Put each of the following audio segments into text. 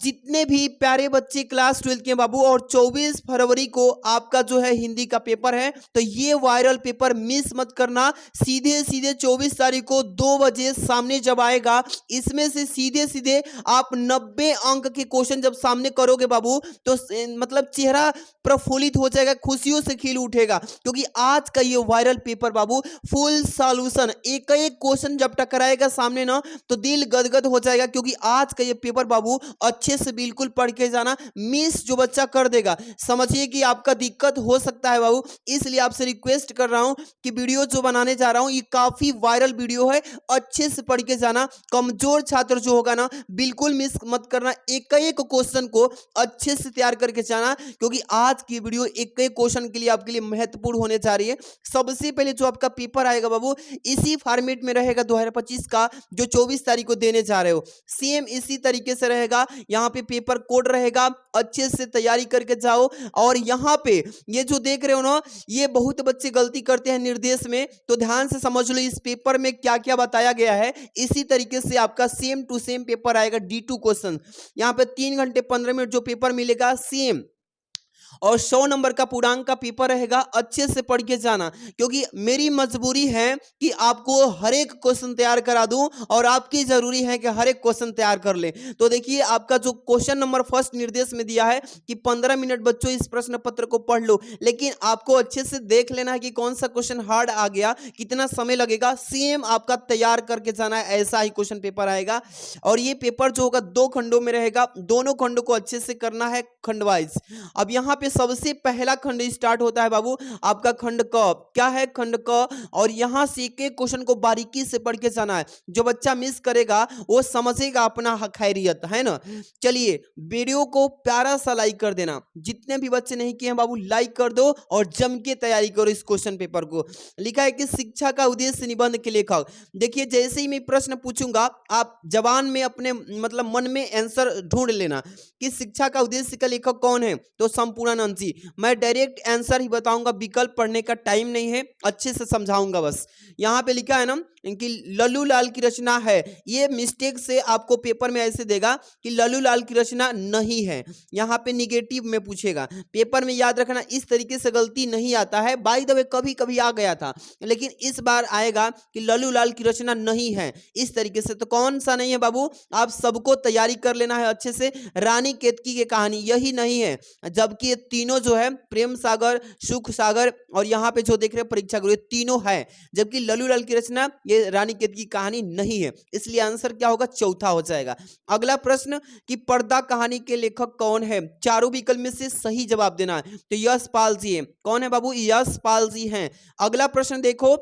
जितने भी प्यारे बच्चे क्लास 12 के बाबू, और 24 फरवरी को आपका जो है हिंदी का पेपर है, तो ये वायरल पेपर मिस मत करना। सीधे सीधे 24 तारीख को 2 बजे सामने जब आएगा, इसमें से सीधे सीधे आप 90 अंक के क्वेश्चन जब सामने करोगे बाबू, तो मतलब चेहरा प्रफुल्लित हो जाएगा, खुशियों से खिल उठेगा, क्योंकि आज का ये वायरल पेपर बाबू फुल सॉल्यूशन, एक एक क्वेश्चन जब टकराएगा सामने ना, तो दिल गदगद हो जाएगा, क्योंकि आज का ये पेपर बाबू अच्छे से बिल्कुल पढ़ के जाना। मिस जो बच्चा कर देगा, समझिए कि आपका दिक्कत हो सकता है बाबू। इसलिए आपसे रिक्वेस्ट कर रहा हूं कि वीडियो जो बनाने जा रहा हूं ये काफी वायरल वीडियो है, अच्छे से पढ़ के जाना। कमजोर छात्र जो होगा ना, बिल्कुल मिस मत करना, एक एक क्वेश्चन को अच्छे से तैयार करके जाना, क्योंकि आज की वीडियो एक एक क्वेश्चन के लिए आपके लिए महत्वपूर्ण होने जा रही है। सबसे पहले जो आपका पेपर आएगा बाबू, इसी फॉर्मेट में रहेगा 2025 का, जो 24 तारीख को देने जा रहे हो, सेम इसी तरीके से रहेगा। यहाँ पे पेपर कोड रहेगा, अच्छे से तैयारी करके जाओ। और यहाँ पे ये जो देख रहे हो ना, ये बहुत बच्चे गलती करते हैं निर्देश में, तो ध्यान से समझ लो इस पेपर में क्या क्या बताया गया है। इसी तरीके से आपका सेम टू सेम पेपर आएगा, D2 क्वेश्चन। यहाँ पे 3 घंटे 15 मिनट जो पेपर मिलेगा सेम, और 100 नंबर का पूर्णांक का पेपर रहेगा। अच्छे से पढ़ के जाना, क्योंकि मेरी मजबूरी है कि आपको हर एक क्वेश्चन तैयार करा दूं, और आपकी जरूरी है कि हर एक क्वेश्चन तैयार कर ले। तो देखिए आपका जो क्वेश्चन नंबर फर्स्ट निर्देश में दिया है कि 15 मिनट बच्चों इस प्रश्न पत्र को पढ़ लो, लेकिन आपको अच्छे से देख लेना है कि कौन सा क्वेश्चन हार्ड आ गया, कितना समय लगेगा, सेम आपका तैयार करके जाना है। ऐसा ही क्वेश्चन पेपर आएगा, और ये पेपर जो होगा 2 खंडों में रहेगा, दोनों खंडों को अच्छे से करना है खंड वाइज। अब यहाँ पे सबसे पहला खंड स्टार्ट होता है बाबू, आपका खंड क। क्या है खंड क, और यहां से एक एक क्वेश्चन को बारीकी से पढ़ के जाना है। जो बच्चा मिस करेगा वो समझेगा अपना खैरियत है ना। चलिए वीडियो को प्यारा सा लाइक कर देना, जितने भी बच्चे नहीं किए हैं बाबू लाइक कर दो, और जम के तैयारी करो इस क्वेश्चन पेपर को। लिखा है कि शिक्षा का उद्देश्य निबंध के लेखक। देखिए जैसे ही मैं प्रश्न पूछूंगा, आप जबान में अपने मतलब मन में आंसर ढूंढ लेना कि शिक्षा का उद्देश्य का लेखक कौन है, तो संपूर्णानंद जी। मैं डायरेक्ट आंसर ही बताऊंगा, विकल्प पढ़ने का टाइम नहीं है, अच्छे से समझाऊंगा बस। यहां पे लिखा है ना कि लल्लू लाल की रचना है, ये मिस्टेक से आपको पेपर में ऐसे देगा कि लल्लू लाल की रचना नहीं है, यहां पे निगेटिव में पूछेगा। पेपर में याद रखना इस तरीके से गलती नहीं आता है, बाय द वे कभी कभी आ गया था, लेकिन इस बार आएगा कि लल्लू लाल की रचना नहीं है, इस तरीके से। तो कौन सा नहीं है बाबू, आप सबको तैयारी कर लेना है अच्छे से। रानी केतकी की कहानी यही नहीं है, जबकि ये तीनों जो है प्रेम सागर, सुख सागर, और यहाँ पे जो देख रहे हैं परीक्षा गुरु, ये तीनों है, जबकि लल्लू लाल की रचना ये रानी केतकी की कहानी नहीं है। इसलिए आंसर क्या होगा, चौथा हो जाएगा। अगला प्रश्न कि पर्दा कहानी के लेखक कौन है, चारों विकल्प में से सही जवाब देना है। तो यशपाल जी है। कौन है बाबू, यशपाल जी हैं। अगला प्रश्न देखो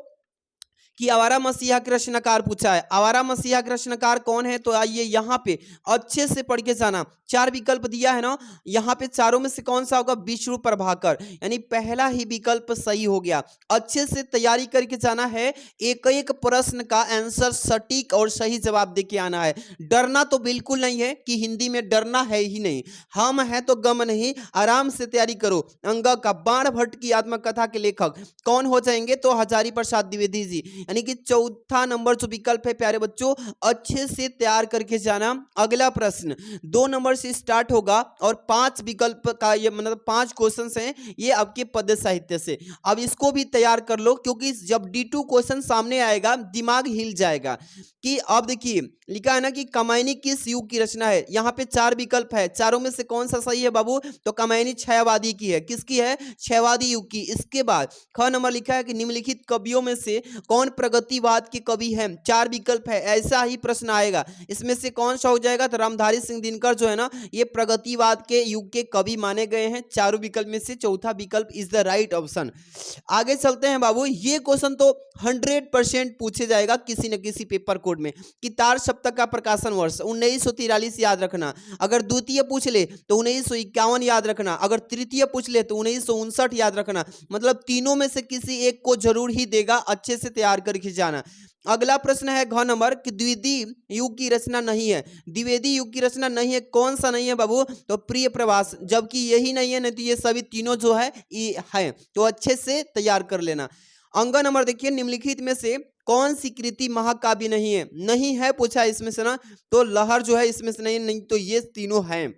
कि आवारा मसीहा के रचनाकार पूछा है, आवारा मसीहा के रचनाकार कौन है, तो आइए यहाँ पे अच्छे से पढ़ के जाना। 4 विकल्प दिया है ना, यहाँ पे चारों में से कौन सा होगा, विष्णु प्रभाकर, यानी पहला ही विकल्प सही हो गया। अच्छे से तैयारी करके जाना है, एक एक प्रश्न का आंसर सटीक और सही जवाब दे के आना है। डरना तो बिल्कुल नहीं है कि हिंदी में डरना है ही नहीं, हम है तो गम नहीं, आराम से तैयारी करो। अंग का बाण भट्ट की आत्मकथा के लेखक कौन हो जाएंगे, तो हजारी प्रसाद द्विवेदी जी, यानी कि चौथा नंबर जो विकल्प है प्यारे बच्चों, अच्छे से तैयार करके जाना। अगला प्रश्न 2 नंबर से स्टार्ट होगा, और 5 विकल्प का ये मतलब 5 क्वेश्चन हैं, ये आपके पद्य साहित्य से। अब इसको भी तैयार कर लो, क्योंकि जब D2 क्वेश्चन सामने आएगा दिमाग हिल जाएगा। कि अब देखिए लिखा है ना कि कमैनी किस युग की रचना है, यहाँ पे 4 विकल्प है, चारों में से कौन सा सही है बाबू, तो कमैनी छयवादी की है। किसकी है, छयवादी युग की। इसके बाद ख नंबर लिखा है कि निम्नलिखित कवियों में से कौन प्रगतिवाद के कवि हैं, 4 विकल्प है, ऐसा ही प्रश्न आएगा, इसमें से कौन सा हो जाएगा, तो रामधारी सिंह दिनकर जो है ना, ये प्रगतिवाद के युग के कवि माने गए हैं। चारों विकल्प में से चौथा विकल्प इज द राइट ऑप्शन। आगे चलते हैं बाबू, ये क्वेश्चन तो 100% पूछे जाएगा किसी न किसी पेपर कोड में कि तार सप्तक का प्रकाशन वर्ष 1943 याद रखना। अगर द्वितीय पूछ ले तो 1951 याद रखना, अगर तृतीय पूछ ले तो 1959 याद रखना। मतलब तीनों में से किसी एक को जरूर ही देगा, अच्छे से तैयार करके जाना। अगला प्रश्न है घ नंबर कि द्विवेदी युग की रचना नहीं है, द्विवेदी युग की रचना नहीं है, कौन सा नहीं है बाबू, तो प्रिय प्रवास, जबकि यही नहीं है, नहीं तो ये सभी तीनों जो है ये है, तो अच्छे से तैयार कर लेना। अंग नंबर देखिए निम्नलिखित में से कौन सी कृति महाकाव्य नहीं है? नहीं है पूछा इसमें से ना, तो लहर जो है इसमें से नहीं तो ये तीनों हैं।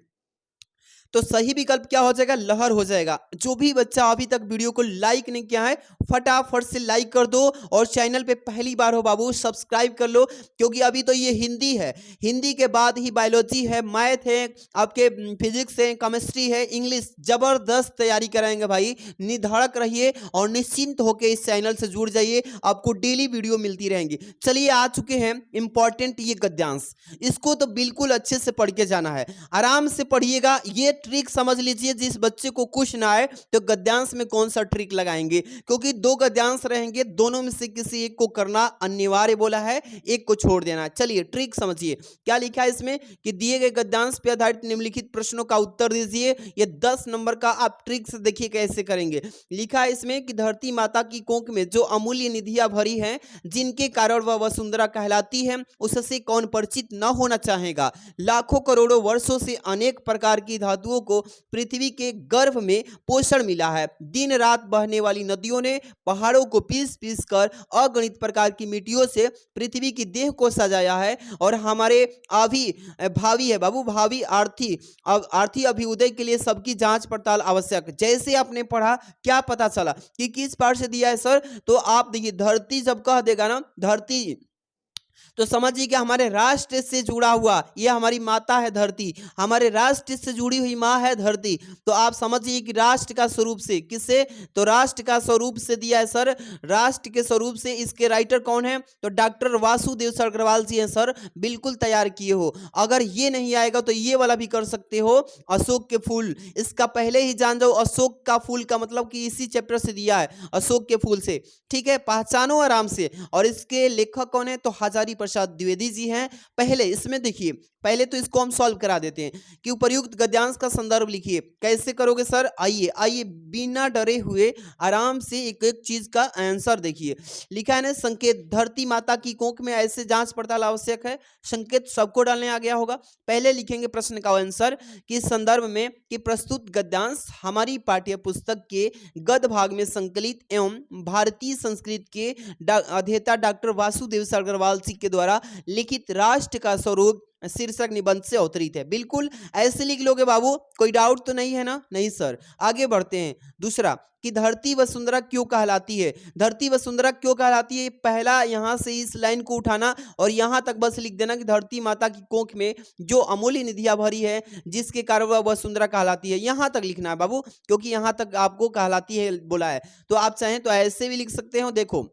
तो सही विकल्प क्या हो जाएगा? लहर हो जाएगा। जो भी बच्चा अभी तक वीडियो को लाइक नहीं किया है फटाफट से लाइक कर दो, और चैनल पे पहली बार हो बाबू सब्सक्राइब कर लो, क्योंकि अभी तो ये हिंदी है, हिंदी के बाद ही बायोलॉजी है, मैथ है, आपके फिजिक्स है, केमिस्ट्री है, इंग्लिश, जबरदस्त तैयारी कराएंगे भाई। निधड़क रहिए और निश्चिंत होकर इस चैनल से जुड़ जाइए, आपको डेली वीडियो मिलती रहेंगी। चलिए आ चुके हैं इंपॉर्टेंट ये गद्यांश, इसको तो बिल्कुल अच्छे से पढ़ के जाना है, आराम से पढ़िएगा। ये ट्रिक समझ लीजिए, जिस बच्चे को कुछ ना आए तो गद्यांश में कौन सा ट्रिक लगाएंगे, क्योंकि दो गद्यांश रहेंगे, दोनों में से किसी एक को करना अनिवार्य बोला है, एक को छोड़ देना। चलिए ट्रिक समझिए, क्या लिखा है इसमें कि दिए गए गद्यांश पर आधारित निम्नलिखित प्रश्नों का उत्तर दीजिए। ये 10 नंबर का आप ट्रिक से देखिए कैसे करेंगे। लिखा है इसमें कि धरती माता की कोख में जो अमूल्य निधियां भरी हैं, जिनके कारण वह वसुंधरा कहलाती है, उससे कौन परिचित न होना चाहेगा। लाखों करोड़ों वर्षों से अनेक प्रकार की धातुओं को पृथ्वी के गर्भ में पोषण मिला है। दिन रात बहने वाली नदियों ने पहाड़ों को पीस पीस कर अगणित प्रकार की मिट्टियों से पृथ्वी की देह को सजाया है, और हमारे भावी है बाबू, भावी आर्थी अभ्युदय के लिए सबकी जांच पड़ताल आवश्यक। जैसे आपने पढ़ा, क्या पता चला कि किस पार्ट से दिया है सर, तो आप देखिए धरती जब कह देगा ना, धरती तो समझिए कि हमारे राष्ट्र से जुड़ा हुआ, ये हमारी माता है धरती, हमारे राष्ट्र से जुड़ी हुई माँ है धरती। तो आप समझिए कि राष्ट्र का स्वरूप से, किससे, तो राष्ट्र का स्वरूप से दिया है सर, राष्ट्र के स्वरूप से। इसके राइटर कौन है, तो डॉक्टर वासुदेव अग्रवाल जी हैं सर, बिल्कुल तैयार किए हो। अगर ये नहीं आएगा तो ये वाला भी कर सकते हो, अशोक के फूल, इसका पहले ही जान जाओ, अशोक का फूल का मतलब कि इसी चैप्टर से दिया है, अशोक के फूल से, ठीक है, पहचानो आराम से। और इसके लेखक कौन है, तो हजारी प्रसाद द्विवेदी जी हैं। पहले इसमें देखिए, पहले तो इसको हम सॉल्व करा देते हैं कि उपर्युक्त गद्यांश का संदर्भ लिखिए। कैसे करोगे सर, आइए बिना डरे हुए आराम से एक एक चीज का आंसर देखिए। लिखा है ना संकेत, धरती माता की कोख में ऐसे जांच पड़ताल आवश्यक है, संकेत सबको डालने आ गया होगा। पहले लिखेंगे प्रश्न का आंसर कि संदर्भ में कि प्रस्तुत गद्यांश हमारी पाठ्य पुस्तक के गद्य भाग में संकलित एवं भारतीय संस्कृत के अध्येता डॉक्टर वासुदेव अग्रवाल जी के द्वारा लिखित राष्ट्र का स्वरूप शीर्षक निबंध से अवतरित है। बिल्कुल ऐसे लिख लोगे बाबू, कोई डाउट तो नहीं है ना? नहीं सर। आगे बढ़ते हैं। दूसरा कि धरती वसुंधरा क्यों कहलाती है, धरती वसुंधरा क्यों कहलाती है, पहला यहां से इस लाइन को उठाना और यहां तक बस लिख देना कि धरती माता की कोख में जो अमूल्य निधियां भरी है, जिसके कारण वह वसुंधरा कहलाती है, यहां तक लिखना है बाबू, क्योंकि यहां तक आपको कहलाती है बोला है। तो आप चाहें तो ऐसे भी लिख सकते हो। देखो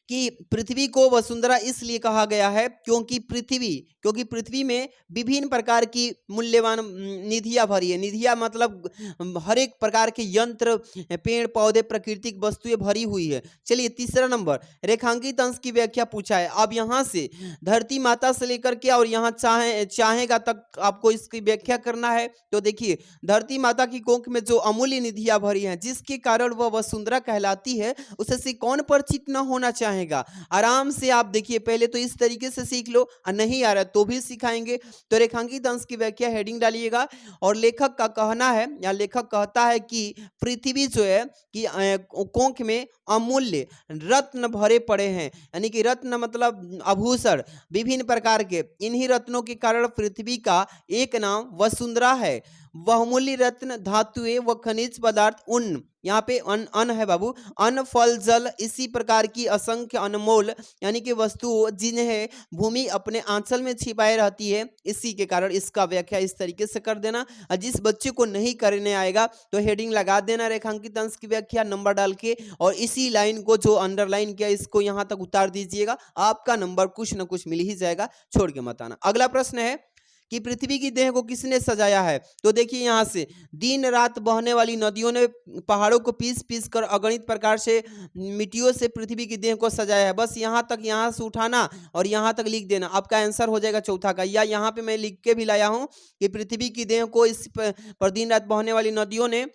कि पृथ्वी को वसुंधरा इसलिए कहा गया है क्योंकि पृथ्वी में विभिन्न प्रकार की मूल्यवान निधियां भरी है। निधियां मतलब हर एक प्रकार के यंत्र, पेड़ पौधे, प्राकृतिक वस्तुएं भरी हुई है। चलिए तीसरा नंबर, रेखांकित अंश की व्याख्या पूछा है। अब यहाँ से धरती माता से लेकर के और यहाँ चाहेगा तक आपको इसकी व्याख्या करना है। तो देखिए, धरती माता की कोख में जो अमूल्य निधियां भरी हैं, जिसके कारण वह वसुंधरा कहलाती है, उससे कौन परिचित न होना चाहेगा। आराम से आप देखिए, पहले तो इस तरीके से सीख लो, और नहीं आ रहा तो भी सिखाएंगे। तो रेखांकित अंश की व्याख्या हेडिंग डालिएगा। और लेखक का कहना है, या लेखक कहता है कि पृथ्वी जो है कि कोख में अमूल्य रत्न भरे पड़े हैं, यानी कि रत्न मतलब आभूषण विभिन्न प्रकार के। इन्हीं रत्नों के कारण पृथ्वी का एक नाम वसुंधरा है। वह मूल्य रत्न, धातुएं व खनिज पदार्थ, उन, यहाँ पे अन है बाबू, अन्न, फल, जल, इसी प्रकार की असंख्य अनमोल यानी कि वस्तु जिन्हें भूमि अपने आंचल में छिपाए रहती है, इसी के कारण इसका व्याख्या इस तरीके से कर देना। जिस बच्चे को नहीं करने आएगा तो हेडिंग लगा देना रेखांकित अंश की व्याख्या नंबर डाल के, और इसी लाइन को जो अंडरलाइन किया इसको यहाँ तक उतार दीजिएगा, आपका नंबर कुछ न कुछ मिल ही जाएगा, छोड़ के मत आना। अगला प्रश्न है कि पृथ्वी की देह को किसने सजाया है। तो देखिए, यहाँ से दिन रात बहने वाली नदियों ने पहाड़ों को पीस पीस कर अगणित प्रकार से मिट्टियों से पृथ्वी की देह को सजाया है। बस यहाँ तक, यहाँ से उठाना और यहाँ तक लिख देना, आपका आंसर हो जाएगा चौथा का। या यहाँ पे मैं लिख के भी लाया हूँ कि पृथ्वी की देह को इस पर दिन रात बहने वाली नदियों ने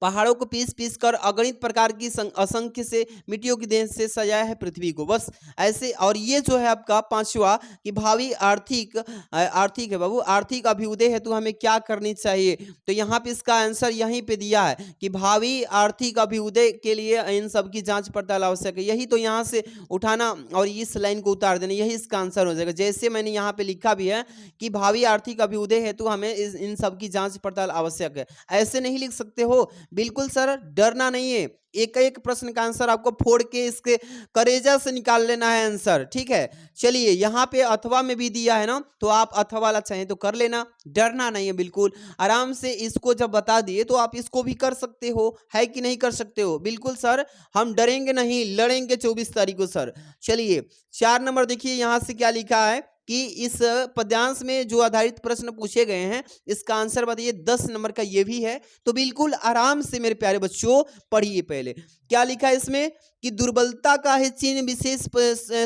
पहाड़ों को पीस पीस कर अगणित प्रकार की असंख्य से मिट्टियों की देन से सजाया है पृथ्वी को। बस ऐसे। और ये जो है आपका पांचवा कि भावी आर्थिक है बाबू, आर्थिक अभ्युदय हेतु हमें क्या करनी चाहिए। तो यहाँ पे इसका आंसर यहीं पे दिया है कि भावी आर्थिक अभ्युदय के लिए इन सब की जांच पड़ताल आवश्यक है। यही तो यहाँ से उठाना और इस लाइन को उतार देना, यही इसका आंसर हो जाएगा। जैसे मैंने यहाँ पे लिखा भी है कि भावी आर्थिक अभ्युदय हेतु हमें इन सब की जांच पड़ताल आवश्यक है, ऐसे नहीं लिख सकते हो। बिल्कुल सर, डरना नहीं है, एक एक प्रश्न का आंसर आपको फोड़ के इसके करेजा से निकाल लेना है आंसर, ठीक है। चलिए यहाँ पे अथवा में भी दिया है ना, तो आप अथवा वाला चाहें तो कर लेना, डरना नहीं है बिल्कुल। आराम से इसको जब बता दिए तो आप इसको भी कर सकते हो, है कि नहीं कर सकते हो। बिल्कुल सर, हम डरेंगे नहीं, लड़ेंगे 24 तारीख को सर। चलिए 4 नंबर देखिए यहाँ से क्या लिखा है कि इस पद्यांश में जो आधारित प्रश्न पूछे गए हैं इसका आंसर बताइए। 10 नंबर का ये भी है, तो बिल्कुल आराम से मेरे प्यारे बच्चों पढ़िए। पहले क्या लिखा है इसमें कि दुर्बलता का ही चिन्ह विशेष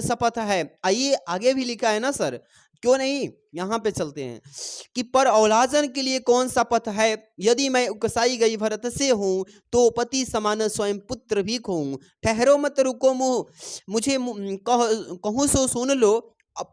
शपथ है। आइए आगे भी लिखा है ना सर, क्यों नहीं, यहाँ पे चलते हैं कि पर औलाजन के लिए कौन सा पथ है। यदि मैं उकसाई गई भरत से हूँ तो पति समान स्वयं पुत्र भी कहूँ। ठहरो मत रुको मुँह, मुझे कहूँ सो सुन लो,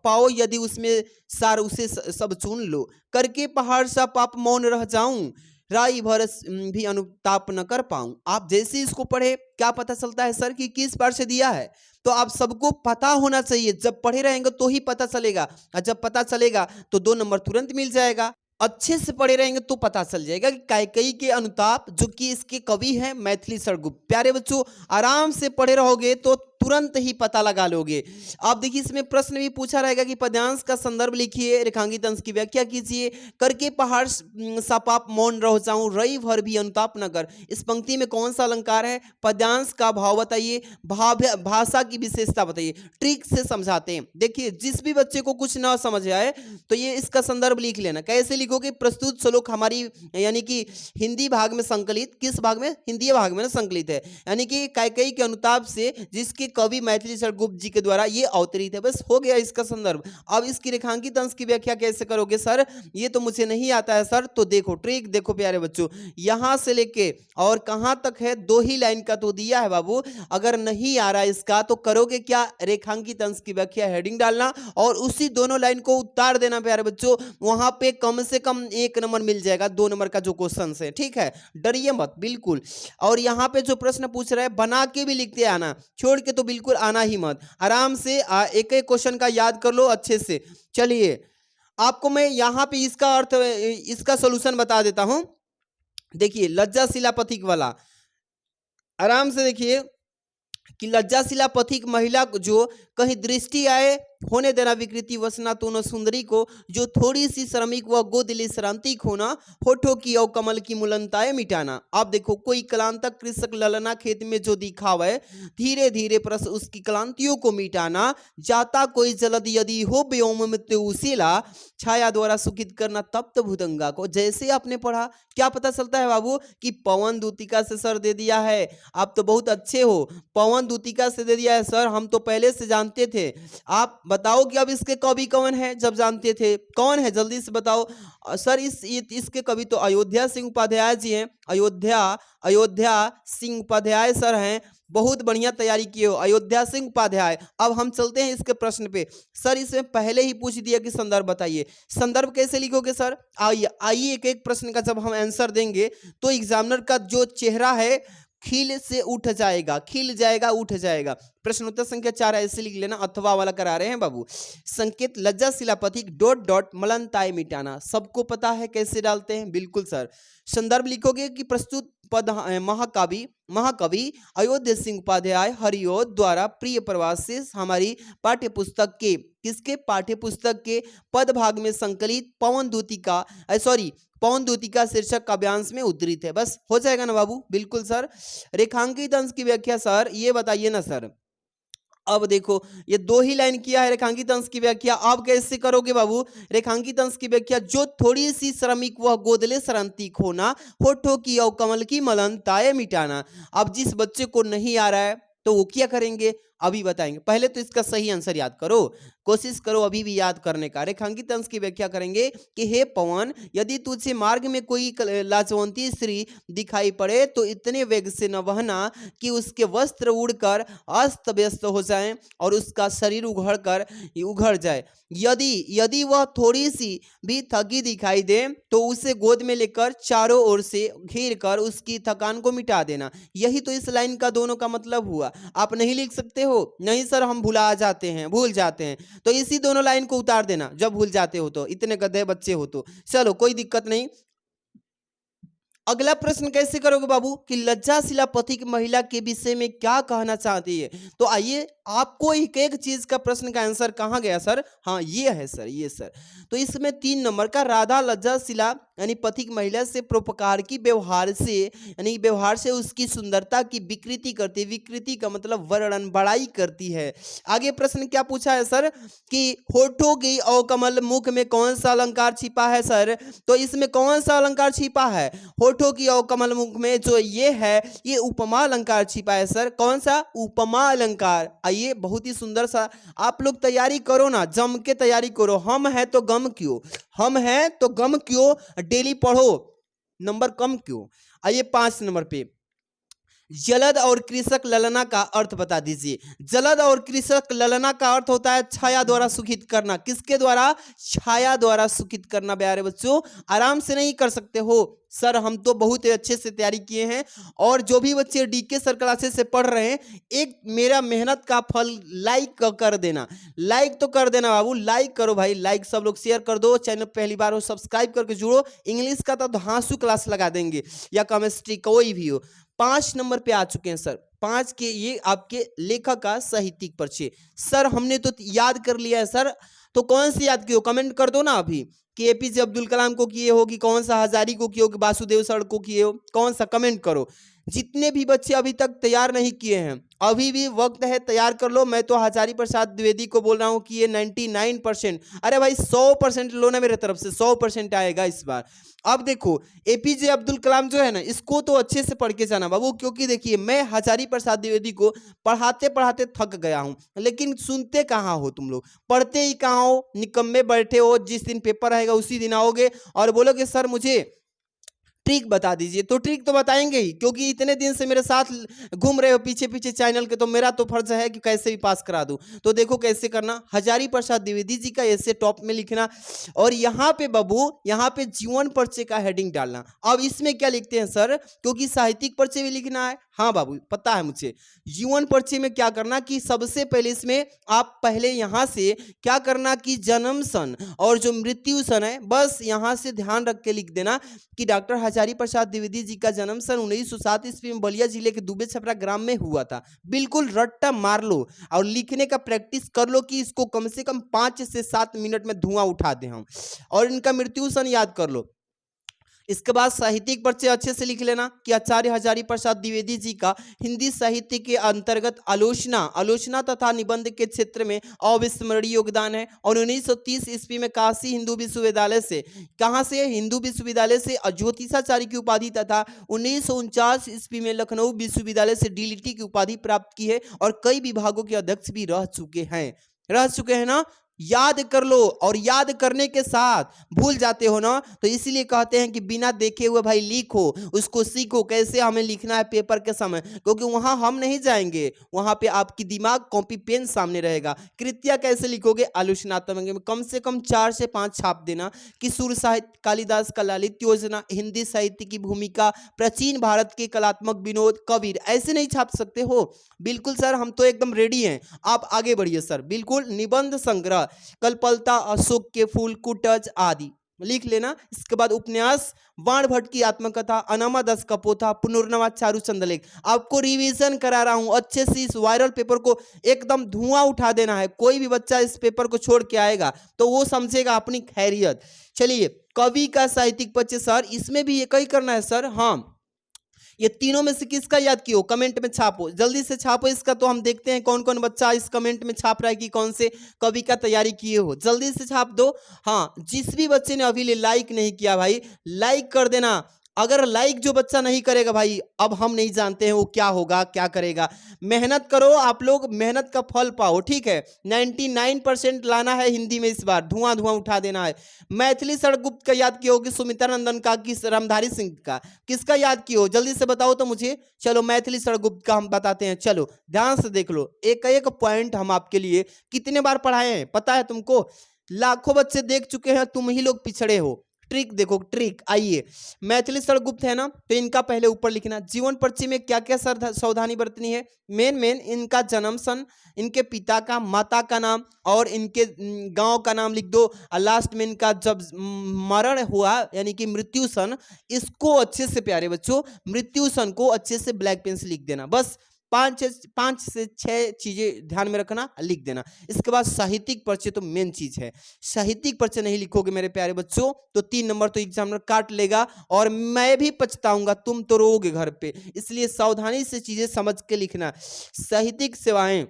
पाओ यदि उसमें सार उसे सब चुन लो। करके पहाड़ सा पाप मौन रह जाऊं, राई भरस भी अनुताप न कर पाऊं। आप जैसे इसको पढ़े क्या पता चलता है सर कि किस बार से दिया है, तो आप सबको पता होना चाहिए। जब पढ़े रहेंगे तो ही पता चलेगा, और जब पता चलेगा तो 2 नंबर तुरंत मिल जाएगा। अच्छे से पढ़े रहेंगे तो पता चल जाएगा कि कैकेयी के अनुताप, जो कि इसके कवि हैं मैथिली सरगुप्त। प्यारे बच्चों आराम से पढ़े रहोगे तो तुरंत ही पता लगा लोगे। आप देखिए इसमें प्रश्न भी पूछा रहेगा कि पद्यांश का संदर्भ लिखिए, रेखांकित अंश की व्याख्या कीजिए। करके पहाड़ सा पाप मौन रह जाऊं, रई भर भी अनुताप न कर। इस पंक्ति में कौन सा अलंकार है, पद्यांश का भाव बताइए, भाषा की विशेषता बताइए। ट्रिक से समझाते हैं। देखिए जिस भी बच्चे को कुछ ना समझ आए तो ये इसका संदर्भ लिख लेना। कैसे लिखोगे, प्रस्तुत श्लोक हमारी यानी कि हिंदी भाग में संकलित, किस भाग में, हिंदी भाग में संकलित है, यानी कि कैकेयी के अनुताप से जिसके कवि मैथिली सरगुप्त जी के द्वारा ये अवतरित है। बस हो गया इसका संदर्भ। अब इसकी रेखांकित अंश की व्याख्या कैसे करोगे सर, ये तो मुझे नहीं आता है सर। तो देखो ट्रिक देखो प्यारे बच्चों, यहां से लेके और कहां तक है, 2 ही लाइन का तो दिया है बाबू। अगर नहीं आ रहा इसका तो करोगे क्या, रेखांकित अंश की व्याख्या हेडिंग डालना और उसी दोनों लाइन को उतार देना प्यारे बच्चों। वहां पे कम से कम 1 नंबर मिल जाएगा 2 नंबर का जो क्वेश्चन है, ठीक है, डरिए मत बिल्कुल। और यहाँ पे जो प्रश्न पूछ रहे हैं बना के भी लिखते आना, छोड़ के तो बिल्कुल आना ही मत। आराम से एक एक क्वेश्चन का याद कर लो अच्छे से। चलिए आपको मैं यहाँ पे इसका अर्थ, इसका सॉल्यूशन बता देता हूं। देखिए लज्जाशिला पथिक वाला, आराम से देखिए कि लज्जाशिला पथिक महिला जो कहीं दृष्टि आए होने देना विकृति वसना तो न सुंदरी को, जो थोड़ी सी श्रमिक व गोदली श्रांतिक होना, होठों की और कमल की मुलनताएं मिटाना। आप देखो कोई क्लांतक कृषक ललना खेत में जो दिखावे, धीरे धीरे परस उसकी क्लांतियों को मिटाना। जाता कोई जलद यदि हो व्योम मृत्यु उसीला, छाया द्वारा सुखित करना तप्त भुजंगा को। जैसे आपने पढ़ा क्या पता चलता है बाबू कि पवन दूतिका से सर दे दिया है। आप तो बहुत अच्छे हो, पवन दूतिका से दे दिया है सर, हम तो पहले से जानते थे। आप बताओ कि अब इसके कवि कौन है, जब जानते थे कौन है, जल्दी से बताओ सर। इसके कवि तो अयोध्या सिंह उपाध्याय जी हैं। अयोध्या सिंह उपाध्याय सर हैं, बहुत बढ़िया तैयारी किए हो, अयोध्या सिंह उपाध्याय। अब हम चलते हैं इसके प्रश्न पे। सर इसमें पहले ही पूछ दिया कि संदर्भ बताइए, संदर्भ कैसे लिखोगे सर। आइए एक एक प्रश्न का जब हम आंसर देंगे तो एग्जामिनर का जो चेहरा है खिल से उठ जाएगा, खिल जाएगा, उठ जाएगा। प्रश्न उत्तर संख्या 4 ऐसे लिख लेना, अथवा वाला करा रहे हैं बाबू। संकेत लज्जाशिला पथिक डॉट डॉट मलनताए मिटाना, सबको पता है कैसे डालते हैं, बिल्कुल सर। संदर्भ लिखोगे कि प्रस्तुत पद महाकवि अयोध्या सिंह उपाध्याय हरिओद द्वारा प्रिय प्रवास से हमारी पाठ्य पुस्तक के, किसके, पाठ्य पुस्तक के पद भाग में संकलित पवन दूतिका शीर्षक काव्यांश में उद्धृत है। बस हो जाएगा ना बाबू, बिल्कुल सर। रेखांकित अंश की व्याख्या सर ये बताइए ना सर। अब देखो ये 2 ही लाइन किया है रेखांकित अंश की व्याख्या, आप कैसे करोगे बाबू। रेखांकित अंश की व्याख्या, जो थोड़ी सी श्रमिक वह गोदले श्रांतिक होना, होठों की और कमल की मलनताएं मिटाना। अब जिस बच्चे को नहीं आ रहा है तो वो क्या करेंगे, अभी बताएंगे। पहले तो इसका सही आंसर याद करो, कोशिश करो अभी भी याद करने का। रेखांकित अंश की व्याख्या करेंगे कि हे पवन, यदि तुझे मार्ग में कोई लाजवंती स्त्री दिखाई पड़े तो इतने वेग से न बहना कि उसके वस्त्र उड़कर अस्त व्यस्त हो जाएं और उसका शरीर उघड़ जाए। यदि वह थोड़ी सी भी थकी दिखाई दे तो उसे गोद में लेकर चारों ओर से घेर कर उसकी थकान को मिटा देना। यही तो इस लाइन का दोनों का मतलब हुआ। आप नहीं लिख सकते हो? नहीं सर, हम भूल जाते हैं, तो इसी दोनों लाइन को उतार देना जब भूल जाते हो तो, इतने गधे बच्चे हो तो। चलो कोई दिक्कत नहीं। अगला प्रश्न कैसे करोगे बाबू कि लज्जाशिला पथिक महिला के विषय में क्या कहना चाहती है। तो आइए, आपको एक एक चीज का प्रश्न का आंसर कहाँ गया सर? हाँ ये है सर, ये सर। तो इसमें 3 नंबर का राधा लज्जाशिला यानी पथिक महिला से परोपकार की व्यवहार से उसकी सुंदरता की विकृति करती है। विकृति का मतलब वर्णन, बड़ाई करती है। आगे प्रश्न क्या पूछा है सर कि होठों की और कमल मुख में कौन सा अलंकार छिपा है सर? तो इसमें कौन सा अलंकार छिपा है? होठों की और कमल मुख में जो ये है, ये उपमा अलंकार छिपा है सर। कौन सा? उपमा अलंकार। आइए, बहुत ही सुंदर सा। आप लोग तैयारी करो ना, जम के तैयारी करो। हम है तो गम क्यों, हम है तो गम क्यों, डेली पढ़ो, नंबर कम क्यों। आइए 5 नंबर पे, जलद और कृषक ललना का अर्थ बता दीजिए। जलद और कृषक ललना का अर्थ होता है छाया द्वारा सुखित करना। किसके द्वारा? छाया द्वारा सुखित करना। प्यारे बच्चों, आराम से नहीं कर सकते हो सर? हम तो बहुत अच्छे से तैयारी किए हैं। और जो भी बच्चे डीके सर क्लासेस से पढ़ रहे हैं, एक मेरा मेहनत का फल लाइक कर देना। लाइक तो कर देना बाबू, लाइक करो भाई, लाइक सब लोग शेयर कर दो। चैनल पहली बार हो सब्सक्राइब करके जुड़ो। इंग्लिश का तो धांसू क्लास लगा देंगे या केमिस्ट्री, कोई भी हो। 5 नंबर पे आ चुके हैं सर। 5 के ये आपके लेखक का साहित्यिक परिचय। सर हमने तो याद कर लिया है सर, तो कौन सी याद किए हो? कमेंट कर दो ना अभी कि एपीजे अब्दुल कलाम को किए हो, कि कौन सा हजारी को किए हो, कि वासुदेव सर को किए हो, कौन सा? कमेंट करो। जितने भी बच्चे अभी तक तैयार नहीं किए हैं, अभी भी वक्त है, तैयार कर लो। मैं तो हजारी प्रसाद द्विवेदी को बोल रहा हूं कि ये 99%, अरे भाई 100% लो ना मेरे तरफ से, 100% आएगा इस बार। अब देखो, एपीजे अब्दुल कलाम जो है ना, इसको तो अच्छे से पढ़ के जाना बाबू, क्योंकि देखिए मैं हजारी प्रसाद द्विवेदी को पढ़ाते पढ़ाते थक गया हूं, लेकिन सुनते कहाँ हो तुम लोग, पढ़ते ही कहाँ हो, निकम्मे बैठे हो। जिस दिन पेपर रहेगा उसी दिन आओगे और बोलोगे सर मुझे ट्रिक बता दीजिए। तो ट्रिक तो बताएंगे ही, क्योंकि इतने दिन से मेरे साथ घूम रहे हो पीछे पीछे चैनल के, तो मेरा तो फर्ज है कि कैसे भी पास करा दूं। तो देखो कैसे करना, हजारी प्रसाद द्विवेदी जी का ऐसे टॉप में लिखना, और यहाँ पे बाबू, यहाँ पे जीवन परिचय का हेडिंग डालना। अब इसमें क्या लिखते हैं सर, क्योंकि साहित्यिक परिचय भी लिखना है। हाँ बाबू पता है मुझे। जीवन परिचय में क्या करना कि सबसे पहले इसमें आप पहले यहाँ से क्या करना कि जन्म सन और जो मृत्यु सन है, बस यहाँ से ध्यान रख के लिख देना कि डॉक्टर हजारी प्रसाद द्विवेदी जी का जन्म सन 1907 ईस्वी में बलिया जिले के दुबे छपरा ग्राम में हुआ था। बिल्कुल रट्टा मार लो और लिखने का प्रैक्टिस कर लो कि इसको कम से कम 5 से 7 मिनट में धुआं उठा दे हम। और इनका मृत्यु सन याद कर लो। इसके बाद साहित्यिक परिचय अच्छे से लिख लेना कि आचार्य हजारी प्रसाद द्विवेदी जी का हिंदी साहित्य के अंतर्गत आलोचना तथा निबंध के क्षेत्र में अविस्मरणीय योगदान है। और 1930 ईस्वी में काशी हिंदू विश्वविद्यालय से, कहाँ से? हिंदू विश्वविद्यालय से ज्योतिषाचार्य की उपाधि तथा 1949 ईस्वी में लखनऊ विश्वविद्यालय से डीलिटी की उपाधि प्राप्त की है। और कई विभागों के अध्यक्ष भी रह चुके हैं ना। याद कर लो, और याद करने के साथ भूल जाते हो ना, तो इसीलिए कहते हैं कि बिना देखे हुए भाई लिखो, उसको सीखो कैसे हमें लिखना है पेपर के समय, क्योंकि वहां हम नहीं जाएंगे, वहां पे आपकी दिमाग कॉपी पेन सामने रहेगा। कृतियां कैसे लिखोगे? आलोचनात्मक में कम से कम 4 से 5 छाप देना कि सुर साहित्य, कालिदास का ललित योजना, हिंदी साहित्य की भूमिका, प्राचीन भारत के कलात्मक विनोद, कबीर, ऐसे नहीं छाप सकते हो। बिल्कुल सर, हम तो एकदम रेडी हैं, आप आगे बढ़िए सर। बिल्कुल निबंध संग्रह, कल्पलता, अशोक के फूल, कुटज आदि लिख लेना। इसके बाद उपन्यास, वाण भट्ट की आत्मकथा, अनामा दास का पोथा, पुनर्नवा चारूचंद लेख। आपको रिवीजन करा रहा हूं अच्छे से, इस वायरल पेपर को एकदम धुआं उठा देना है। कोई भी बच्चा इस पेपर को छोड़ के आएगा तो वो समझेगा अपनी खैरियत। चलिए, कवि का साहित्यिक परिचय सर, इसमें भी एक ही करना है सर। हाँ, ये तीनों में से किसका याद किया हो? कमेंट में छापो, जल्दी से छापो इसका, तो हम देखते हैं कौन कौन बच्चा इस कमेंट में छाप रहा है कि कौन से कवि का तैयारी किए हो। जल्दी से छाप दो। हाँ, जिस भी बच्चे ने अभी लाइक नहीं किया भाई, लाइक कर देना। अगर लाइक जो बच्चा नहीं करेगा भाई, अब हम नहीं जानते हैं वो क्या होगा, क्या करेगा। मेहनत करो आप लोग, मेहनत का फल पाओ, ठीक है। 99% लाना है हिंदी में इस बार, धुआं धुआं उठा देना है। मैथिली सड़गुप्त का याद किया होगी, सुमित्रा नंदन का, किस रामधारी सिंह का, किसका याद किया, जल्दी से बताओ तो मुझे। चलो मैथिली सड़गुप्त का हम बताते हैं, चलो ध्यान से देख लो, एक एक पॉइंट हम आपके लिए कितने बार पढ़ाए हैं पता है तुमको? लाखों बच्चे देख चुके हैं, तुम ही लोग पिछड़े हो। ट्रिक देखो, ट्रिक। आइए, मैथिली सड़गुप्त है ना, तो इनका पहले ऊपर लिखना। जीवन पर्ची में क्या क्या सावधानी बरतनी है? मेन इनका जन्म सन, इनके पिता का, माता का नाम और इनके गांव का नाम लिख दो। और लास्ट में इनका जब मरण हुआ यानी कि मृत्यु सन, इसको अच्छे से प्यारे बच्चों, मृत्यु सन को अच्छे से ब्लैक पेन से लिख देना। बस 5 से 6 चीजें ध्यान में रखना, लिख देना। इसके बाद साहित्यिक परिचय तो मेन चीज है। साहित्यिक परिचय नहीं लिखोगे मेरे प्यारे बच्चों तो 3 नंबर तो एग्जामिनर काट लेगा और मैं भी पछताऊंगा, तुम तो रोओगे घर पे। इसलिए सावधानी से चीजें समझ के लिखना। साहित्यिक सेवाएं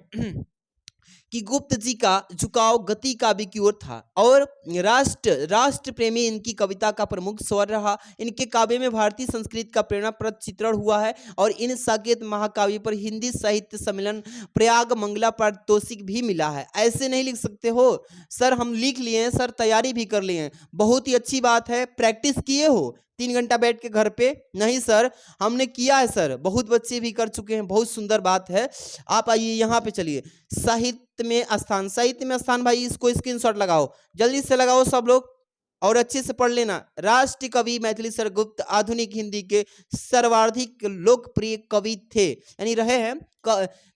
कि गुप्त जी का झुकाव गति काव्य की ओर था और राष्ट्र प्रेमी इनकी कविता का प्रमुख स्वर रहा। इनके काव्य में भारतीय संस्कृति का प्रेरणाप्रद चित्रण हुआ है और इन साकेत महाकाव्य पर हिंदी साहित्य सम्मेलन प्रयाग मंगला पारितोषिक भी मिला है। ऐसे नहीं लिख सकते हो सर, हम लिख लिए हैं सर, तैयारी भी कर लिए हैं, बहुत ही अच्छी बात है। प्रैक्टिस किए हो 3 घंटा बैठ के घर पे? नहीं सर, हमने किया है सर, बहुत बच्चे भी कर चुके हैं, बहुत सुंदर बात है। आप आइए यहाँ पे, चलिए साहित्य में स्थान, साहित्य में स्थान भाई इसको स्क्रीनशॉट लगाओ, जल्दी से लगाओ सब लोग और अच्छे से पढ़ लेना। राष्ट्रीय कवि मैथिली सड़गुप्त आधुनिक हिंदी के सर्वाधिक लोकप्रिय कवि थे, यानी रहे हैं।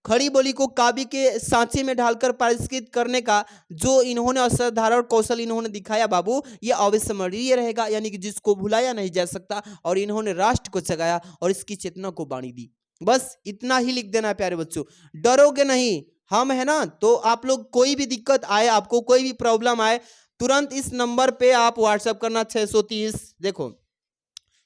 खड़ी बोली को काव्य के सांचे में ढालकर परिष्कृत करने का जो इन्होंने असाधारण कौशल इन्होंने दिखाया बाबू, ये अविस्मरणीय रहेगा, यानी कि जिसको भुलाया नहीं जा सकता। और इन्होंने राष्ट्र को जगाया और इसकी चेतना को बाणी दी। बस इतना ही लिख देना प्यारे बच्चों, डरोगे नहीं, हम है ना। तो आप लोग कोई भी दिक्कत आए, आपको कोई भी प्रॉब्लम आए, तुरंत इस नंबर पे आप व्हाट्सएप करना 630 देखो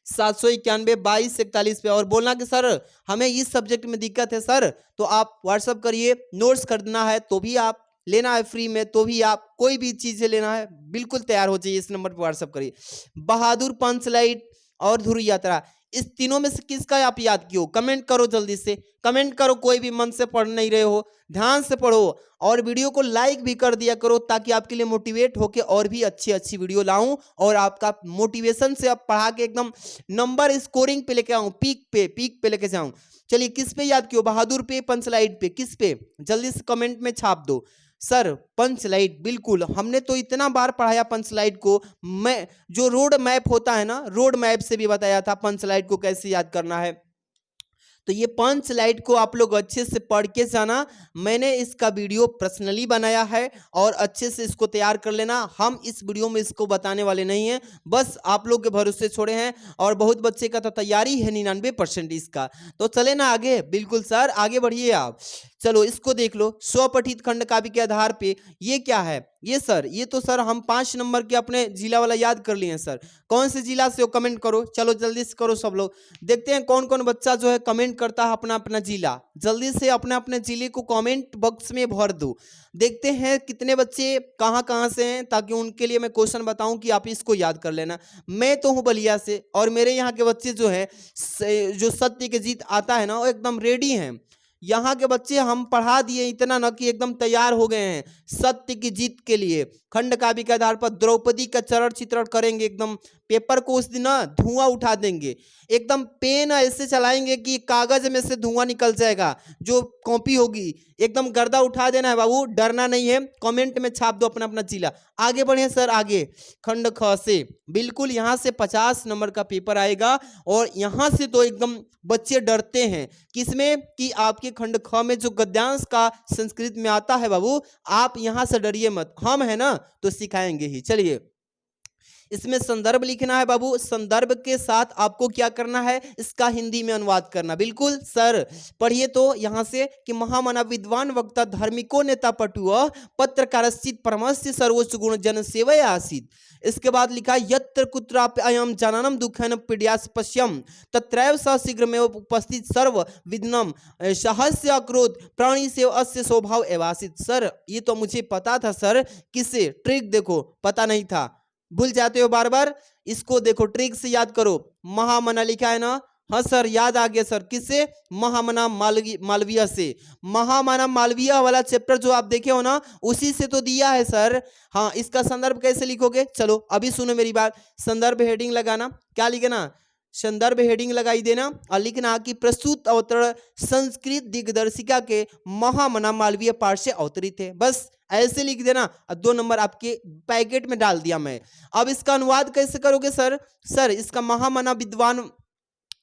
791 22 41 पे और बोलना कि सर हमें इस सब्जेक्ट में दिक्कत है सर, तो आप व्हाट्सएप करिए। नोट्स खरीदना है तो भी आप, लेना है फ्री में तो भी आप, कोई भी चीजें लेना है बिल्कुल तैयार हो जाइए, इस नंबर पर व्हाट्सएप करिए। बहादुर, पंचलाइट और ध्रुव यात्रा, इस तीनों में से किसका आप याद किए हो? कमेंट करो, जल्दी से कमेंट करो। कोई भी मन से पढ़ नहीं रहे हो, ध्यान से पढ़ो और वीडियो को लाइक भी कर दिया करो ताकि आपके लिए मोटिवेट होके और भी अच्छी अच्छी वीडियो लाऊं और आपका मोटिवेशन से आप पढ़ा के एकदम नंबर स्कोरिंग पे लेके आऊं, पीक पे लेके जाऊं। चलिए किस पे याद किया? बहादुर पे, पंचलाइट पे, किस पे? जल्दी से कमेंट में छाप दो सर। पंचलाइट, बिल्कुल, हमने तो इतना बार पढ़ाया पंचलाइट को। मैं जो रोड मैप होता है ना, रोड मैप से भी बताया था पंचलाइट को कैसे याद करना है। तो ये पंचलाइट को आप लोग अच्छे से पढ़ के जाना। मैंने इसका वीडियो पर्सनली बनाया है और अच्छे से इसको तैयार कर लेना। हम इस वीडियो में इसको बताने वाले नहीं हैं, बस आप लोग के भरोसे छोड़े हैं। और बहुत बच्चे का तो तैयारी है 99% इसका। तो चले ना आगे? बिल्कुल सर, आगे बढ़िए आप। चलो इसको देख लो, स्वपठित खंड काव्य के आधार पे ये क्या है? ये सर, ये तो सर हम 5 नंबर के अपने जिला वाला याद कर लिए हैं सर। कौन से जिला से हो कमेंट करो, चलो जल्दी से करो सब लोग। देखते हैं कौन कौन बच्चा जो है कमेंट करता है अपना अपना जिला। जल्दी से अपने अपने जिले को कमेंट बॉक्स में भर दो। देखते हैं कितने बच्चे कहाँ कहाँ से हैं, ताकि उनके लिए मैं क्वेश्चन बताऊं कि आप इसको याद कर लेना। मैं तो हूँ बलिया से और मेरे यहाँ के बच्चे जो है, जो सत्य की जीत आता है ना, वो एकदम रेडी हैं। यहाँ के बच्चे हम पढ़ा दिए इतना ना कि एकदम तैयार हो गए हैं सत्य की जीत के लिए। खंड काव्य के आधार पर द्रौपदी का चरण चित्रण करेंगे, एकदम पेपर को उस दिन ना धुआं उठा देंगे, एकदम पेन ऐसे चलाएंगे कि कागज में से धुआं निकल जाएगा। जो कॉपी होगी एकदम गर्दा उठा देना है बाबू, डरना नहीं है। कमेंट में छाप दो अपना अपना जिला। आगे बढ़े सर, आगे खंड ख से, बिल्कुल यहाँ से 50 नंबर का पेपर आएगा और यहाँ से तो एकदम बच्चे डरते हैं। किसमें? कि आपके खंड ख में जो गद्यांश का संस्कृत में आता है बाबू, आप यहाँ से डरिए मत, हम है ना तो सिखाएंगे ही। चलिए इसमें संदर्भ लिखना है बाबू, संदर्भ के साथ आपको क्या करना है? इसका हिंदी में अनुवाद करना। बिल्कुल सर, पढ़िए तो यहाँ से कि महामना विद्वान वक्ता धार्मिको नेता पटुआ पत्रकारश्चित परमस्य सर्वोच्च गुण जन सेवया आसीत। इसके बाद लिखा यत्र कुत्रापि अयम जनानम दुखन पीड्यास पश्यम तत्रैव स शीघ्रमेव उपस्थित सर्व विघ्नम सहस्य अक्रोध प्राणी से अस्य स्वभाव एवासित। सर ये तो मुझे पता था सर, किससे? ट्रिक देखो, पता नहीं था भूल जाते हो बार बार, इसको देखो ट्रिक से याद करो। महामना लिखा है ना, हाँ सर याद आ गया सर, किससे? महामना मालवीय से। महामना मालवीय वाला चैप्टर जो आप देखे हो ना, उसी से तो दिया है सर। हाँ, इसका संदर्भ कैसे लिखोगे? चलो अभी सुनो मेरी बात। संदर्भ हेडिंग लगाना, क्या लिखना? संदर्भ हेडिंग लगाई देना और लिखना कि प्रस्तुत अवतरण संस्कृत दिग्दर्शिका के महामना मालवीय पाठ से अवतरित है। बस ऐसे लिख देना, 2 नंबर आपके पैकेट में डाल दिया मैं। अब इसका अनुवाद कैसे करोगे सर? सर इसका महामना विद्वान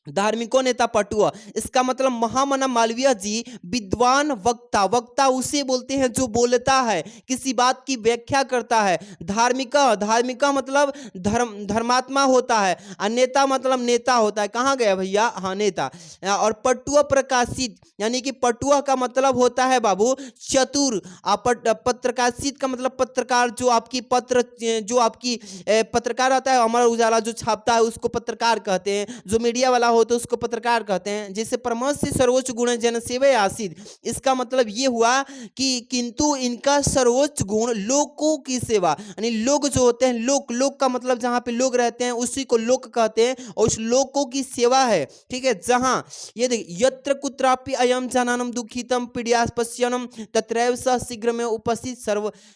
धार्मिकों नेता पटुआ, इसका मतलब महामना मालवीय जी विद्वान वक्ता, वक्ता उसे बोलते हैं जो बोलता है, किसी बात की व्याख्या करता है। धार्मिका, धार्मिका मतलब धर्मात्मा होता है, और नेता मतलब नेता होता है। कहाँ गया भैया? हाँ नेता। और पटुआ प्रकाशित, यानी कि पटुआ का मतलब होता है बाबू चतुर। पत्रकाशित का मतलब पत्रकार, जो आपकी पत्रकार आता है, अमर उजाला जो छापता है उसको पत्रकार कहते हैं, जो मीडिया वाला हो तो उसको पत्रकार कहते हैं। जैसे परमहंस से सर्वोच्च गुण जन सेवे आसीद, इसका मतलब ये हुआ कि किंतु इनका सर्वोच्च गुण लोगों की सेवा, यानी लोग जो होते हैं, लोग का मतलब जहां पे लोग रहते हैं उसी को लोक कहते हैं, और उस लोगों की सेवा है। ठीक है, जहां ये देखिए, यत्र कुत्रापि अयम जनानम दुखितम पीड़ास्पश्यनम तत्रैव स शीघ्र में उपस्थित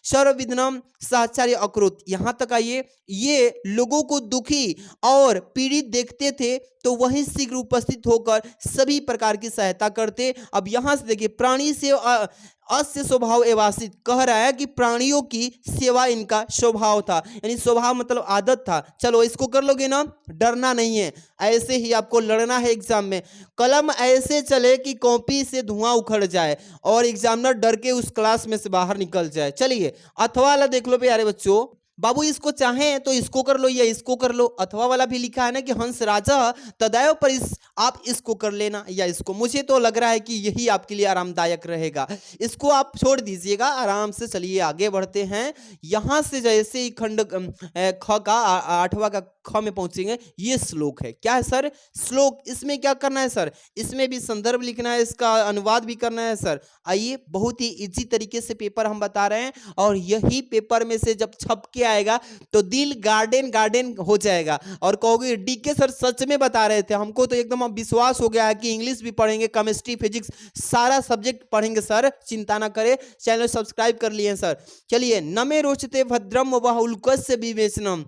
सर्वविघ्नम साचार्य अकृत। यहां तक आइए, ये लोगों को दुखी और पीड़ित देखते थे तो वहीं शीघ्र उपस्थित होकर सभी प्रकार की सहायता करते। अब यहां से देखिए, प्राणी से अस्य स्वभाव एवासित, कह रहा है कि प्राणियों की सेवा इनका स्वभाव था, यानी स्वभाव मतलब आदत था। चलो इसको कर लोगे ना, डरना नहीं है, ऐसे ही आपको लड़ना है एग्जाम में। कलम ऐसे चले कि कॉपी से धुआं उखड़ जाए और एग्जामिनर डर के उस क्लास में से बाहर निकल जाए। चलिए अथवा वाला देख लो प्यारे बच्चों। बाबू इसको चाहें तो इसको कर लो या इसको कर लो। अथवा वाला भी लिखा है ना कि हंस राजा तदैव पर आप इसको कर लेना या इसको। मुझे तो लग रहा है कि यही आपके लिए आरामदायक रहेगा, इसको आप छोड़ दीजिएगा। आराम से चलिए आगे बढ़ते हैं। यहां से जैसे ही खंड ख का 8वां का ख में पहुंचेंगे, ये श्लोक है। क्या है सर? श्लोक। इसमें क्या करना है सर? इसमें भी संदर्भ लिखना है, इसका अनुवाद भी करना है सर। आइए, बहुत ही इजी तरीके से पेपर हम बता रहे हैं, और यही पेपर में से जब छप के आएगा तो दिल गार्डन गार्डन हो जाएगा और कहोगे डीके सर सच में बता रहे थे। हमको तो एकदम विश्वास हो गया है कि इंग्लिश भी पढ़ेंगे, केमिस्ट्री, फिजिक्स, सारा सब्जेक्ट पढ़ेंगे सर। चिंता ना करें, चैनल सब्सक्राइब कर लिए सर। चलिए, नमे रोचते भद्रम वह उल्कस्य विवेचनम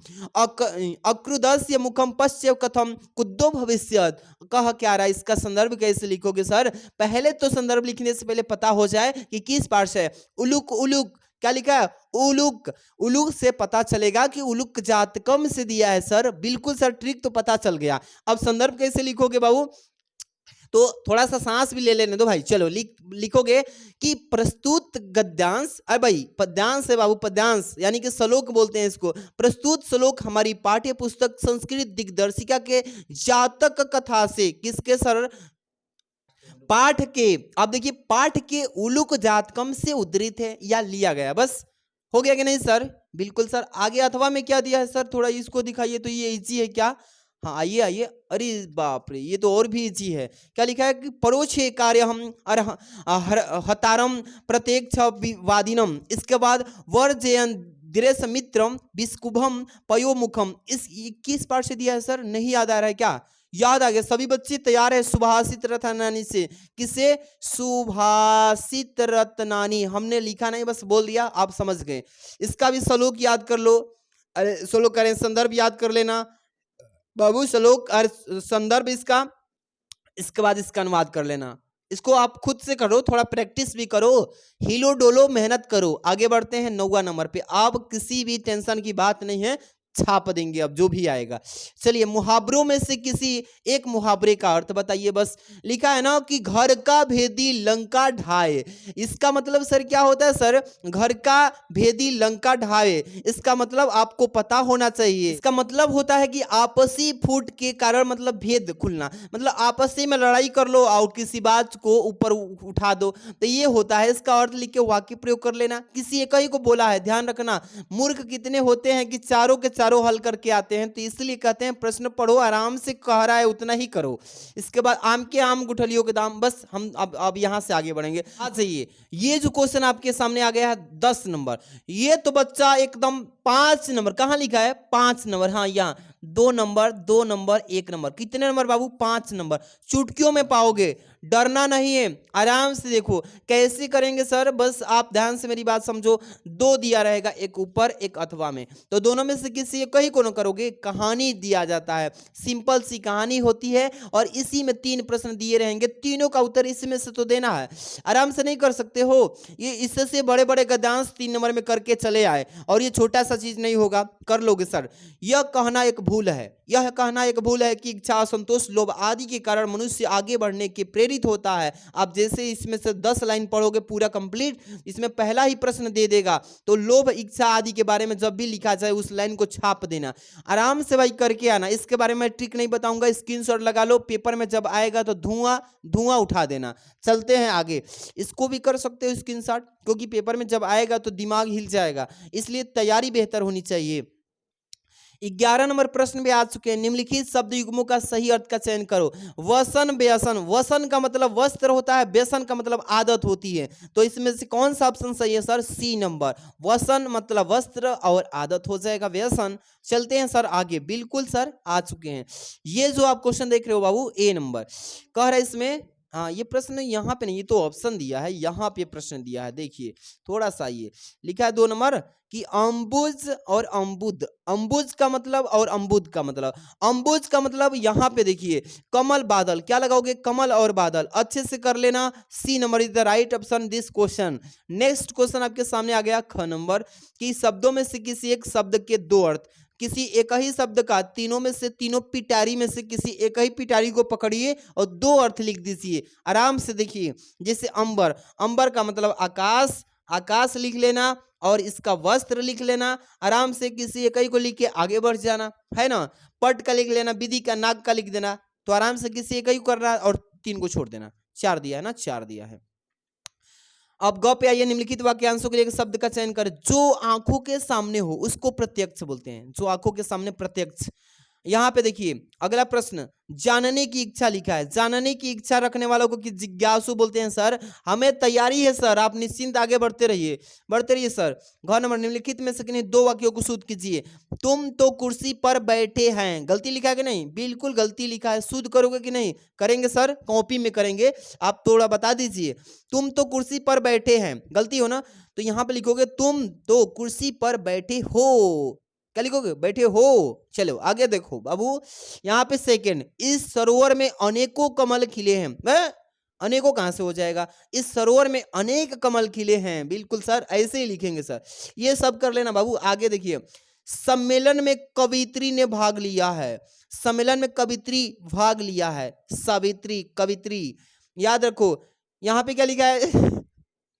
अक्रुदस्य मुखम पश्य कथम कुद्दो भविष्यत। कह क्या रहा है? इसका संदर्भ कैसे लिखोगे सर? पहले तो संदर्भ लिखने से पहले पता हो जाए कि किस पाठ से है। उलुक, उलुक क्या लिखा है? उलुक। उलुक से पता चलेगा कि उलुक जातकम से दिया है सर। बिल्कुल सर, ट्रिक तो पता चल गया। अब संदर्भ कैसे लिखोगे बाबू? तो थोड़ा सा सांस भी ले लेने दो भाई। चलो लिखोगे कि प्रस्तुत गद्यांश, अरे भाई पद्यांश है बाबू, पद्यांश यानी कि श्लोक बोलते हैं इसको। प्रस्तुत श्लोक हमारी पाठ्य पुस्तक संस्कृत दिग्दर्शिका के जातक कथा से, किसके सर? पाठ के। आप देखिए, पाठ के उलुक जातकम से उद्धृत है या लिया गया। बस हो गया कि नहीं सर? बिल्कुल सर। आगे अथवा में क्या दिया है सर? थोड़ा इसको दिखाइए तो ये इजी है क्या? हाँ आइए आइए। अरे बाप रे, ये तो और भी इजी है। क्या लिखा है कि परोक्षे कार्य हम हतारम प्रत्यक्ष वादिनम, इसके बाद वर्जयन दृश्य मित्रम विस्कुभम पयोमुखम। इस 21 पाठ से दिया है सर। नहीं याद आ रहा है क्या? याद आ गया। सभी बच्चे तैयार है सुभाषित रत्नानी से। किसे? सुभाषित रत्नानी। हमने लिखा नहीं, बस बोल दिया, आप समझ गए। इसका भी श्लोक याद कर लो। अरे श्लोक करें, संदर्भ याद कर लेना बाबू। श्लोक और संदर्भ इसका, इसके बाद इसका अनुवाद कर लेना। इसको आप खुद से करो, थोड़ा प्रैक्टिस भी करो, हिलो डोलो मेहनत करो। आगे बढ़ते हैं 9वां नंबर पे। आप किसी भी टेंशन की बात नहीं है, छाप देंगे अब जो भी आएगा। चलिए, मुहावरों में से किसी एक मुहावरे का अर्थ बताइए। बस लिखा है ना कि घर का भेदी लंका ढाए। इसका मतलब सर क्या होता है सर? घर का भेदी लंका ढाए, इसका मतलब आपको पता होना चाहिए। इसका मतलब होता है कि आपसी फूट के कारण, मतलब भेद खुलना, मतलब आपसी में लड़ाई कर लो और किसी बात को ऊपर उठा दो, तो ये होता है। इसका अर्थ लिख के वाक्य प्रयोग कर लेना। किसी एक ही को बोला है, ध्यान रखना। मूर्ख कितने होते हैं कि चारों के चारों हल करके आते हैं, तो इसलिए कहते हैं प्रश्न पढ़ो, आराम से कह रहा है उतना ही करो। इसके बाद आम के आम गुठलियों के दाम। बस हम अब यहां से आगे बढ़ेंगे। आज ये जो क्वेश्चन आपके सामने आ गया है 10 नंबर, ये तो बच्चा एकदम 5 नंबर कहाँ लिखा है? 5 नंबर, हाँ यहाँ 2 नंबर 2 नंबर 1 नंबर, कितने नंबर बाबू? 5 नंबर। चुटकियों में पाओगे, डरना नहीं है, आराम से देखो कैसे करेंगे सर, बस आप ध्यान से मेरी बात समझो। 2 दिया रहेगा, एक ऊपर एक अथवा में, तो दोनों में से किसी एक ही को न करोगे। कहानी दिया जाता है, सिंपल सी कहानी होती है और इसी में 3 प्रश्न दिए रहेंगे, तीनों का उत्तर इसमें से तो देना है। आराम से नहीं कर सकते हो? ये इससे बड़े बड़े गद्यांश 3 नंबर में करके चले आए और ये छोटा सा चीज नहीं होगा, कर लोगे सर। यह कहना एक भूल है, यह कहना एक भूल है कि इच्छा, असंतोष, लोभ आदि के कारण मनुष्य आगे बढ़ने के प्रेरित होता है। आप जैसे इसमें से 10 लाइन पढ़ोगे पूरा कंप्लीट, इसमें पहला ही प्रश्न दे देगा, तो लोभ, इच्छा आदि के बारे में जब भी लिखा जाए उस लाइन को छाप देना। आराम से भाई करके आना, इसके बारे में ट्रिक नहीं बताऊंगा, स्क्रीनशॉट लगा लो, पेपर में जब आएगा तो धुआं धुआं उठा देना। चलते हैं आगे, इसको भी कर सकते हो स्क्रीनशॉट, क्योंकि पेपर में जब आएगा तो दिमाग हिल जाएगा, इसलिए तैयारी बेहतर होनी चाहिए। 11 नंबर प्रश्न भी आ चुके हैं। निम्नलिखित शब्द युग्मों का सही अर्थ का चयन करो। वसन, व्यसन, वसन का मतलब वस्त्र होता है, व्यसन का मतलब आदत होती है, तो इसमें से कौन सा ऑप्शन सही है सर? सी नंबर, वसन मतलब वस्त्र और आदत हो जाएगा व्यसन। चलते हैं सर आगे, बिल्कुल सर आ चुके हैं। ये जो आप क्वेश्चन देख रहे हो बाबू, ए नंबर कह रहा है इसमें, हाँ ये प्रश्न यहाँ पे नहीं, ये तो ऑप्शन दिया है, यहाँ पे प्रश्न दिया है, देखिए थोड़ा सा ये लिखा है 2 नंबर कि अम्बुज और अम्बुद, अम्बुज का मतलब और अम्बुद का मतलब, अम्बुज का मतलब यहाँ पे देखिए कमल बादल, क्या लगाओगे? कमल और बादल, अच्छे से कर लेना। C number is the right option this question. Next question आपके सामने आ गया ख नंबर कि शब्दों में से किसी एक शब्द के 2 अर्थ, किसी एक ही शब्द का तीनों में से, तीनों पिटारी में से किसी एक ही पिटारी को पकड़िए और 2 अर्थ लिख दीजिए। आराम से देखिए, जैसे अंबर, अंबर का मतलब आकाश, आकाश लिख लेना और इसका वस्त्र लिख लेना। आराम से किसी एक ही को लिख के आगे बढ़ जाना, है ना। पट का लिख लेना, विधि का, नाग का लिख देना, तो आराम से किसी एक ही को करना और 3 को छोड़ देना। 4 दिया है ना, 4 दिया है। अब ग पे आइए, निम्नलिखित वाक्यांशों के लिए एक शब्द का चयन करें। जो आंखों के सामने हो उसको प्रत्यक्ष बोलते हैं, जो आंखों के सामने प्रत्यक्ष। यहाँ पे देखिए अगला प्रश्न, जानने की इच्छा लिखा है, जानने की इच्छा रखने वालों को जिज्ञासु बोलते हैं सर। हमें तैयारी है सर, आप निश्चिंत आगे बढ़ते रहिए, बढ़ते रहिए सर। घ नंबर, निम्नलिखित में से किन्हीं 2 वाक्यों को शुद्ध कीजिए। तुम तो कुर्सी पर बैठे हैं, गलती लिखा है कि नहीं? बिल्कुल गलती लिखा है, शुद्ध करोगे कि नहीं? करेंगे सर, कॉपी में करेंगे, आप थोड़ा बता दीजिए। तुम तो कुर्सी पर बैठे हैं, गलती हो ना, तो यहाँ पे लिखोगे तुम तो कुर्सी पर बैठे हो, क्या लिखोगे? बैठे हो। चलो आगे देखो बाबू, यहाँ पे सेकंड, इस सरोवर में अनेकों कमल खिले हैं। अनेकों कहां से हो जाएगा? इस सरोवर में अनेक कमल खिले हैं, बिल्कुल सर ऐसे ही लिखेंगे सर, ये सब कर लेना बाबू। आगे देखिए, सम्मेलन में कवित्री ने भाग लिया है, सम्मेलन में कवित्री भाग लिया है, सावित्री, कवित्री, याद रखो। यहाँ पे क्या लिखा है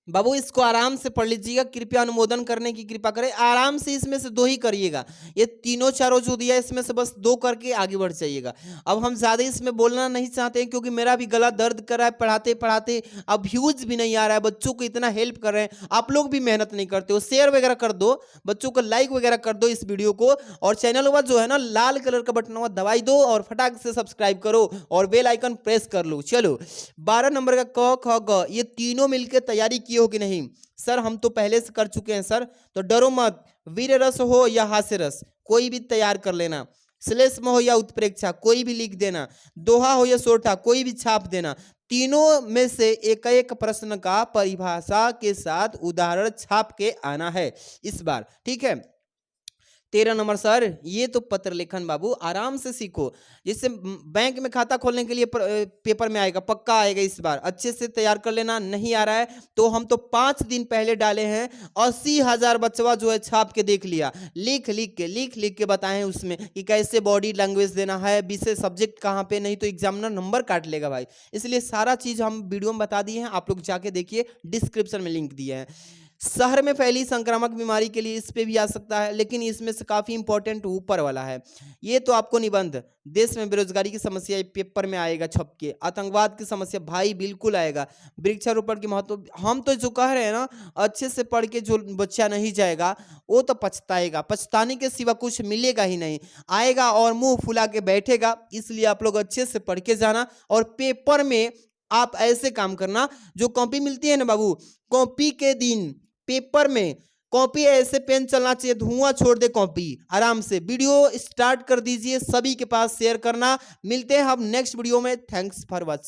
बाबू, इसको आराम से पढ़ लीजिएगा, कृपया अनुमोदन करने की कृपा करें। आराम से इसमें से 2 ही करिएगा, ये तीनों चारों जो दिया है इसमें से बस 2 करके आगे बढ़ जाइएगा। अब हम ज्यादा इसमें बोलना नहीं चाहते हैं, क्योंकि मेरा भी गला दर्द कर रहा है पढ़ाते पढ़ाते, अब व्यूज भी नहीं आ रहा है, बच्चों को इतना हेल्प कर रहे हैं, आप लोग भी मेहनत नहीं करते हो। शेयर वगैरह कर दो, बच्चों को लाइक वगैरह कर दो इस वीडियो को, और चैनल पर जो है ना लाल कलर का बटन दबाई दो और फटाक से सब्सक्राइब करो और बेल आइकन प्रेस कर लो। चलो 12 नंबर का क ख ग, ये तीनों मिलकर तैयारी की हो कि नहीं? सर हम तो पहले से कर चुके हैं सर, तो डरो मत, वीर रस हो या हास्य रस कोई भी तैयार कर लेना, श्लेष्म हो या उत्प्रेक्षा कोई भी लिख देना, दोहा हो या सोठा कोई भी छाप देना। तीनों में से एक एक प्रश्न का परिभाषा के साथ उदाहरण छाप के आना है इस बार, ठीक है। 13 नंबर सर, ये तो पत्र लेखन बाबू आराम से सीखो, जिससे बैंक में खाता खोलने के लिए पेपर में आएगा, पक्का आएगा इस बार, अच्छे से तैयार कर लेना। नहीं आ रहा है तो हम तो 5 दिन पहले डाले हैं, 80,000 बच्चा जो है छाप के देख लिया, लिख लिख के बताएं उसमें कि कैसे बॉडी लैंग्वेज देना है, विषय सब्जेक्ट कहाँ पे, नहीं तो एग्जामिनर नंबर काट लेगा भाई। इसलिए सारा चीज हम वीडियो में बता दिए हैं, आप लोग जाके देखिए, डिस्क्रिप्शन में लिंक दिए हैं। शहर में फैली संक्रामक बीमारी के लिए इस पे भी आ सकता है, लेकिन इसमें से काफी इंपॉर्टेंट ऊपर वाला है। ये तो आपको निबंध, देश में बेरोजगारी की समस्या पेपर में आएगा छप के, आतंकवाद की समस्या भाई बिल्कुल आएगा, वृक्षारोपण के महत्व, हम तो जो कह रहे हैं ना, अच्छे से पढ़ के जो बच्चा नहीं जाएगा वो तो पछताएगा, पछताने के सिवा कुछ मिलेगा ही नहीं, आएगा और मुंह फुला के बैठेगा। इसलिए आप लोग अच्छे से पढ़ के जाना, और पेपर में आप ऐसे काम करना, जो कॉपी मिलती है ना बाबू, कॉपी के दिन पेपर में कॉपी ऐसे पेन चलना चाहिए, धुआं छोड़ दे कॉपी आराम से। वीडियो स्टार्ट कर दीजिए, सभी के पास शेयर करना। मिलते हैं हम नेक्स्ट वीडियो में। Thanks for watching.